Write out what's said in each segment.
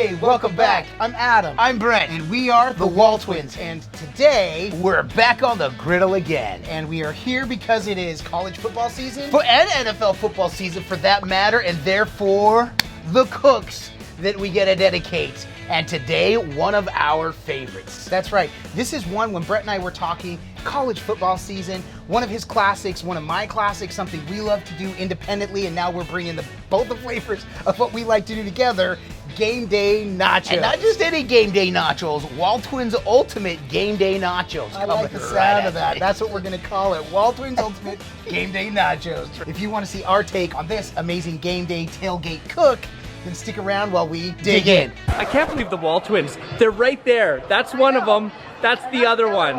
Hey, welcome back. I'm Adam. I'm Brent. And we are the WALTWINS. And today, We're back on the griddle again. and we are here because it is college football season. And NFL football season for that matter, and therefore, the cooks that we get to dedicate. And today, one of our favorites. That's right. This is one when Brett and I were talking, college football season, one of his classics, one of my classics, something we love to do independently, and now we're bringing both the flavors of what we like to do together, Gameday Nachos. And not just any Gameday Nachos, WALTWINS Ultimate Gameday Nachos. I like the sound of that. That's what we're going to call it, WALTWINS Ultimate Gameday Nachos. If you want to see our take on this amazing game day tailgate cook, then stick around while we dig in. I can't believe the WALTWINS. They're right there. That's one of them. That's the other one.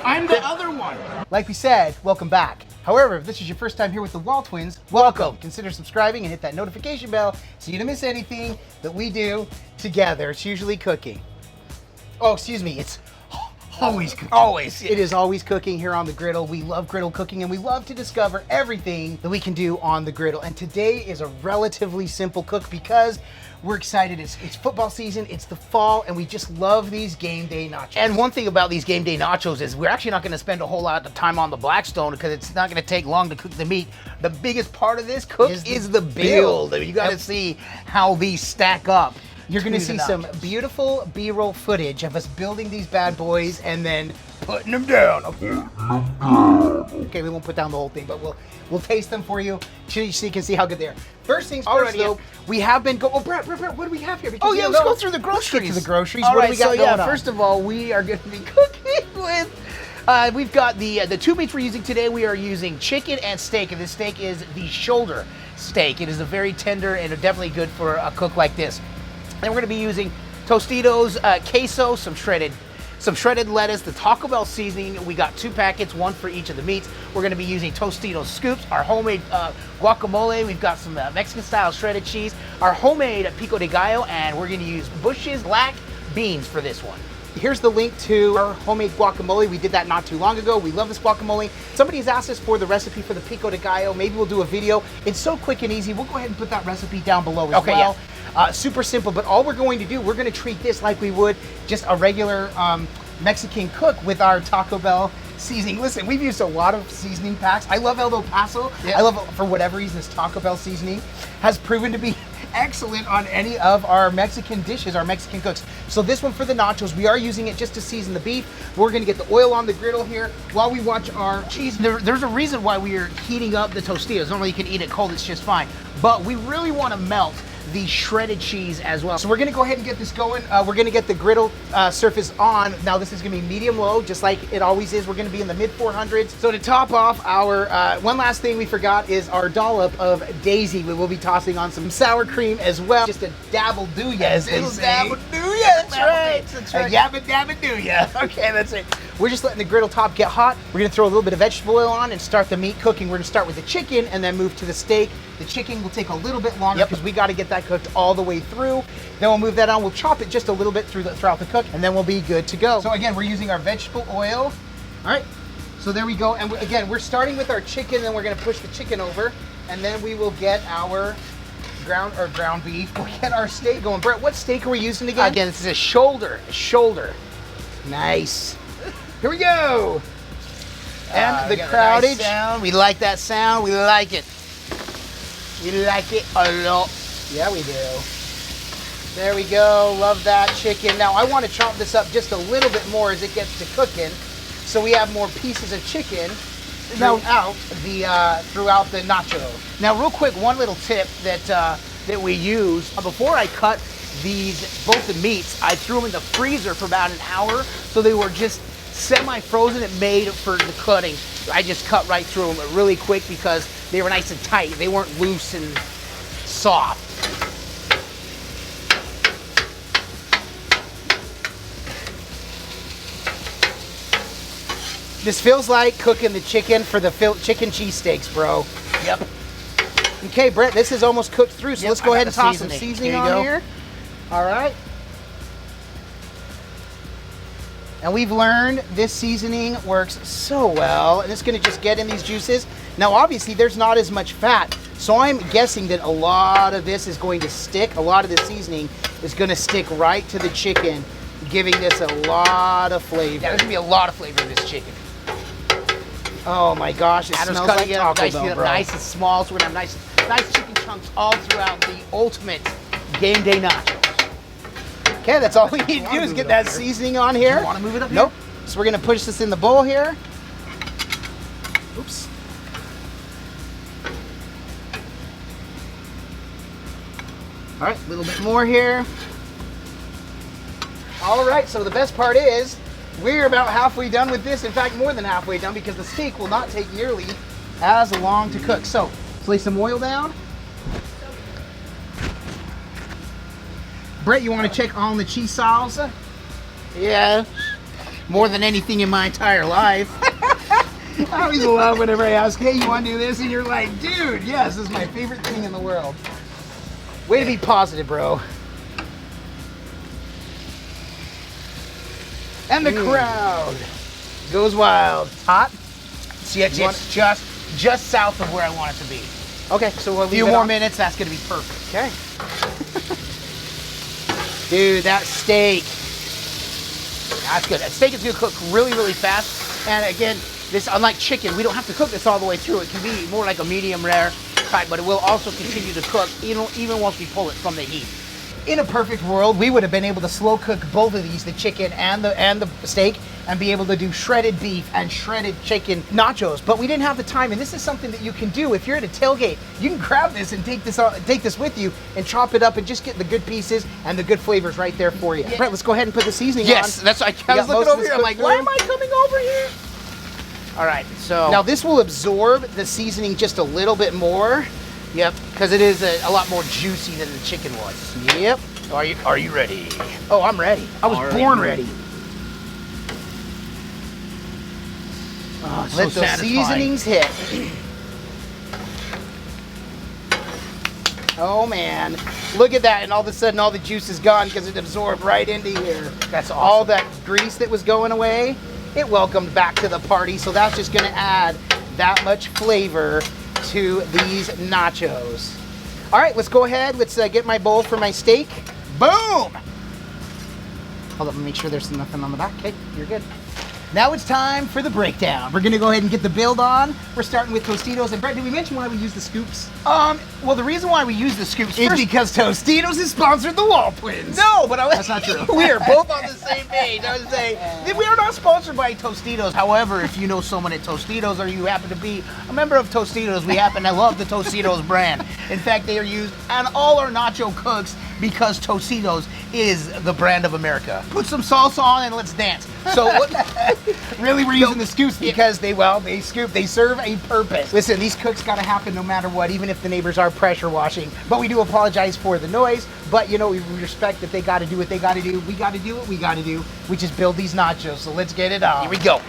I'm the other one. Like we said, welcome back. However, if this is your first time here with the WALTWINS, welcome. Consider subscribing and hit that notification bell so you don't miss anything that we do together. It's usually cooking. Oh, excuse me, it's always cooking. Always. It is always cooking here on the griddle. We love griddle cooking and we love to discover everything that we can do on the griddle. And today is a relatively simple cook because we're excited. It's football season, it's the fall, and we just love these game day nachos. And one thing about these Gameday Nachos is we're actually not going to spend a whole lot of time on the Blackstone because it's not going to take long to cook the meat. The biggest part of this cook is the build. You got to see how these stack up. You're going to see some beautiful B-roll footage of us building these bad boys and then putting them down. Okay, we won't put down the whole thing, but we'll taste them for you so you can see how good they are. First things first, though, we have been Oh, Brett, what do we have here? Because let's go through the groceries. Let's get to the groceries. All what right, do we got going on? First of all, we are going to be cooking with... we've got the two meats we're using today. We are using chicken and steak, and this steak is the shoulder steak. It is a very tender and definitely good for a cook like this. Then we're going to be using Tostitos, queso, some shredded lettuce, the Taco Bell seasoning. We got 2 packets, one for each of the meats. We're going to be using Tostito scoops, our homemade guacamole. We've got some Mexican-style shredded cheese, our homemade pico de gallo, and we're going to use Bush's black beans for this one. Here's the link to our homemade guacamole. We did that not too long ago. We love this guacamole. Somebody's asked us for the recipe for the pico de gallo. Maybe we'll do a video. It's so quick and easy. We'll go ahead and put that recipe down below as well. Yeah. Super simple, but all we're going to do, we're going to treat this like we would just a regular Mexican cook with our Taco Bell seasoning. Listen, we've used a lot of seasoning packs. I love El Paso. Yeah. I love it for whatever reason. This Taco Bell seasoning has proven to be excellent on any of our Mexican dishes, our Mexican cooks. So this one for the nachos, we are using it just to season the beef. We're going to get the oil on the griddle here while we watch our cheese. There's a reason why we are heating up the Tostitos. Normally you can eat it cold, it's just fine. But we really want to melt the shredded cheese as well. So we're gonna go ahead and get this going. We're gonna get the griddle surface on. Now this is gonna be medium low, just like it always is. We're gonna be in the mid 400s. So to top off our, one last thing we forgot is our dollop of Daisy. We will be tossing on some sour cream as well. Just a dabble-do-ya, as they say. Dabble-do-ya, that's right. That's right. Yabba-dabba-do-ya. Okay, that's it. We're just letting the griddle top get hot. We're gonna throw a little bit of vegetable oil on and start the meat cooking. We're gonna start with the chicken and then move to the steak. The chicken will take a little bit longer because we gotta get that cooked all the way through. Then we'll move that on. We'll chop it just a little bit throughout the cook, and then we'll be good to go. So again, we're using our vegetable oil. All right, so there we go. And again, we're starting with our chicken, then we're gonna push the chicken over, and then we will get our ground beef. We'll get our steak going. Brett, what steak are we using again? Again, this is a shoulder. Nice. Here we go. And the crowdage. Nice. We like that sound. We like it. We like it a lot. Yeah, we do. There we go. Love that chicken. Now, I want to chop this up just a little bit more as it gets to cooking, so we have more pieces of chicken throughout the nacho. Now, real quick, one little tip that we use before I cut both the meats, I threw them in the freezer for about an hour, so they were just semi-frozen. It made for the cutting. I just cut right through them really quick because they were nice and tight. They weren't loose and soft. This feels like cooking the chicken for the chicken cheesesteaks, bro. Yep. Okay, Brett, this is almost cooked through, so let's go ahead and toss some seasoning on here. All right. And we've learned this seasoning works so well, and it's gonna just get in these juices. Now, obviously, there's not as much fat, so I'm guessing that a lot of this is going to stick. A lot of the seasoning is gonna stick right to the chicken, giving this a lot of flavor. Yeah, there's gonna be a lot of flavor in this chicken. Oh my gosh, it Adam's smells cutting like it up Taco Bell, bro. nice and small, so we're gonna have nice chicken chunks all throughout the ultimate game day nachos. Okay, that's all we need to do is get that seasoning on here. You wanna move it up Nope. here? So we're gonna push this in the bowl here. Oops. All right, a little bit more here. All right, so the best part is we're about halfway done with this. In fact, more than halfway done, because the steak will not take nearly as long to cook. So let's lay some oil down. Brett, you want to check on the cheese salsa? Yeah, more than anything in my entire life. I always love whenever I ask, hey, you want to do this? And you're like, dude, yes, this is my favorite thing in the world. Way to be positive, bro. And the crowd goes wild. Hot? See, it's just south of where I want it to be. Okay, so we'll A leave few it more on. minutes, that's gonna be perfect. Okay. Dude, that steak. That's good. That steak is gonna cook really, really fast. And again, this, unlike chicken, we don't have to cook this all the way through. It can be more like a medium rare type, but it will also continue to cook even once we pull it from the heat. In a perfect world, we would have been able to slow cook both of these, the chicken and the steak, and be able to do shredded beef and shredded chicken nachos. But we didn't have the time, and this is something that you can do if you're at a tailgate. You can grab this and take this with you and chop it up and just get the good pieces and the good flavors right there for you. Yeah. Brett, let's go ahead and put the seasoning on. Yes, that's. I got was most looking of over this here. I'm like, cooked why through. am I coming over here? All right, so Now this will absorb the seasoning just a little bit more. yep, because it is a lot more juicy than the chicken was. Yep. Are you ready? Oh, I'm ready. I was born ready. Oh, it's Let so those satisfying. seasonings hit. Oh man, look at that, and all of a sudden all the juice is gone because it absorbed right into here. That's awesome. All that grease that was going away, it welcomed back to the party, so that's just gonna add that much flavor to these nachos. All right, let's go ahead, let's get my bowl for my steak. Boom! Hold up, make sure there's nothing on the back. Okay, you're good. Now it's time for the breakdown. We're gonna go ahead and get the build on. We're starting with Tostitos. And Brett, did we mention why we use the scoops? Well, the reason why we use the scoops It's first, because Tostitos has sponsored the WALTWINs. no, but That's not true. we are both on the same page. I was saying we are not sponsored by Tostitos. However, if you know someone at Tostitos or you happen to be a member of Tostitos, we happen to love the Tostitos brand. In fact, they are used on all our nacho cooks because Tostitos is the brand of America. Put some salsa on and let's dance. So what? Really, we're using the scoops because they scoop, they serve a purpose. Listen, these cooks gotta happen no matter what, even if the neighbors are pressure washing. But we do apologize for the noise, but you know, we respect that they gotta do what they gotta do. We gotta do what we gotta do, which is build these nachos. So let's get it on. Here we go.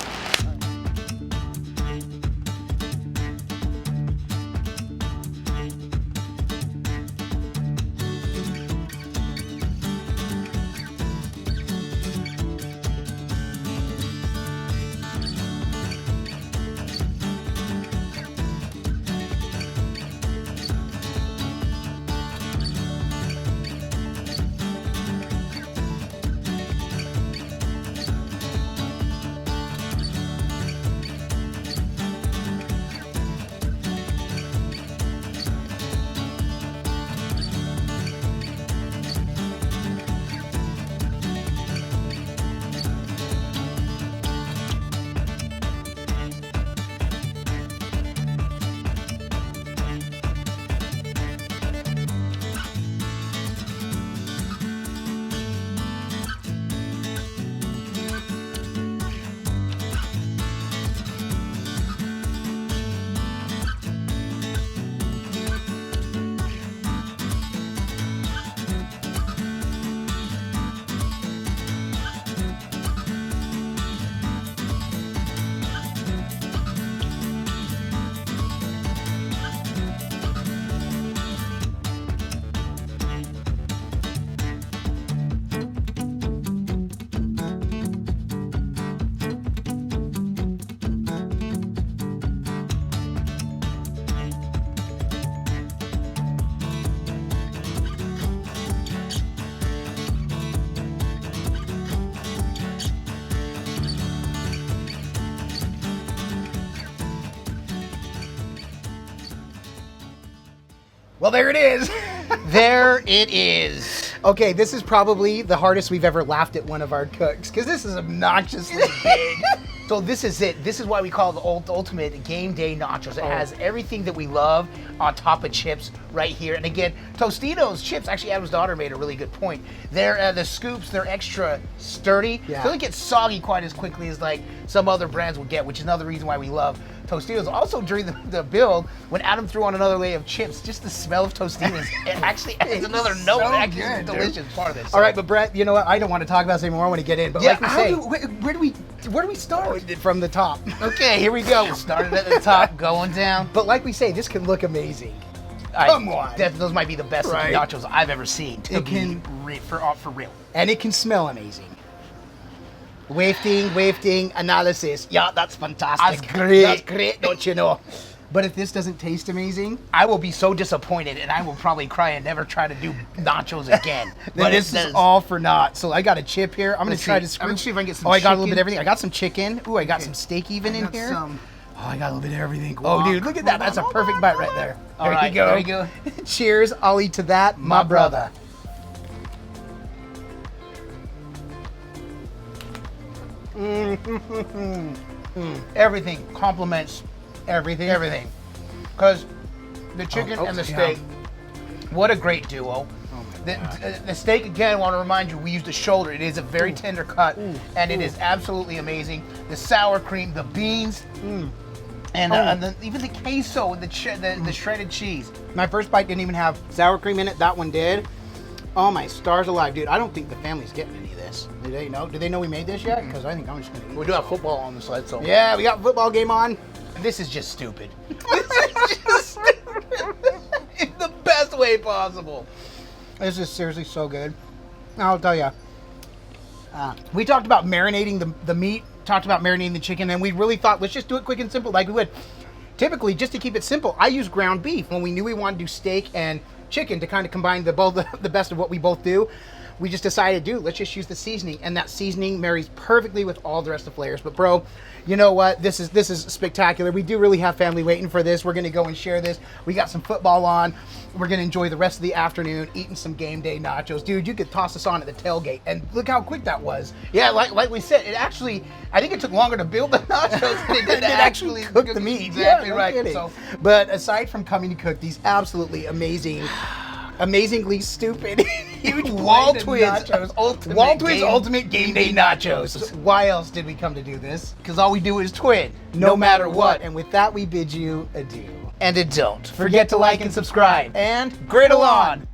Well, there it is. There it is. Okay, this is probably the hardest we've ever laughed at one of our cooks, because this is obnoxiously big. So this is it. This is why we call it the ultimate Gameday Nachos. It has everything that we love on top of chips right here. And again, Tostito's chips, actually Adam's daughter made a really good point. They're the scoops, they're extra sturdy. Yeah. So they don't get soggy quite as quickly as like some other brands would get, which is another reason why we love Tostitos. Also during the build, when Adam threw on another layer of chips, just the smell of Tostitos, it actually adds another note. so It actually is a good, delicious part of this. All right, but Brett, you know what? I don't want to talk about this anymore. I want to get in. But like we say, where do we start? from the top. Okay, here we go. We started at the top, going down. But like we say, this can look amazing. Come on. Those might be the best Right. nachos I've ever seen. It can- For real. And it can smell amazing. Wafting analysis. Yeah, that's fantastic. That's great. That's great, don't you know? But if this doesn't taste amazing, I will be so disappointed, and I will probably cry and never try to do nachos again. then But this is all for naught. So I got a chip here. I'm going Let's to try see. to scoop. I'm gonna see if I can get some Oh, I got a little chicken. bit of everything. I got some chicken. Ooh, I got some steak even in here. Oh, I got a little bit of everything. Oh, dude, look at that. That's a perfect bite right there. All right, there you go. Cheers. I'll eat to that, my brother. Everything complements everything. Because the chicken and the steak, what a great duo. The steak, again, I want to remind you, we used the shoulder. It is a very tender cut, and it is absolutely amazing. The sour cream, the beans, and even the queso and the shredded cheese. My first bite didn't even have sour cream in it. That one did. Oh, my stars alive, dude. I don't think the family's getting any of this. Do they know? Do they know we made this yet? Because I think I'm just going to eat We do have football on the side, so. Yeah, we got a football game on. This is just stupid. This is just stupid. In the best way possible. This is seriously so good. I'll tell you. We talked about marinating the meat, talked about marinating the chicken, and we really thought, let's just do it quick and simple like we would. Typically, just to keep it simple, I use ground beef. When we knew we wanted to do steak and chicken to kind of combine the best of what we both do, we just decided, dude, let's just use the seasoning, and that seasoning marries perfectly with all the rest of the flavors. But bro, you know what? This is spectacular. We do really have family waiting for this. We're gonna go and share this. We got some football on. We're gonna enjoy the rest of the afternoon eating some game day nachos. Dude, you could toss us on at the tailgate, and look how quick that was. Yeah, like we said, it actually, I think it took longer to build the nachos than it did to actually cook the meat. Exactly Yeah, no right. kidding. So, but aside from coming to cook these absolutely amazingly stupid, huge WALTWINS Ultimate Game Day Nachos. Why else did we come to do this? Because all we do is twin, No matter what. And with that, we bid you adieu. And it don't. Forget to like and subscribe. And griddle on.